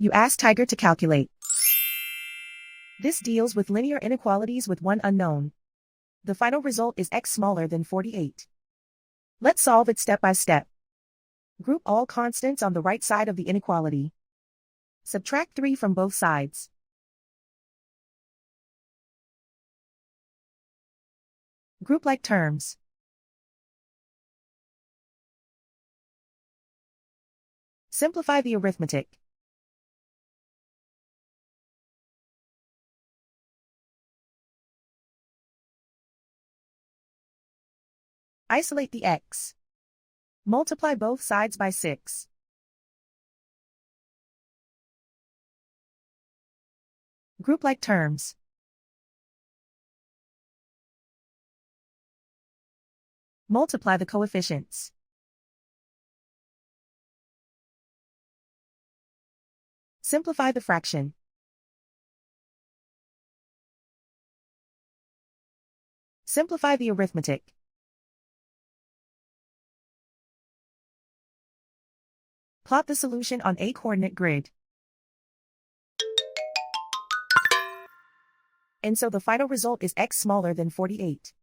You ask Tiger to calculate. This deals with linear inequalities with one unknown. The final result is x smaller than 48. Let's solve it step by step. Group all constants on the right side of the inequality. Subtract 3 from both sides. Group like terms. Simplify the arithmetic. Isolate the x. Multiply both sides by 6. Group like terms. Multiply the coefficients. Simplify the fraction. Simplify the arithmetic. Plot the solution on a coordinate grid. And so the final result is x smaller than 48.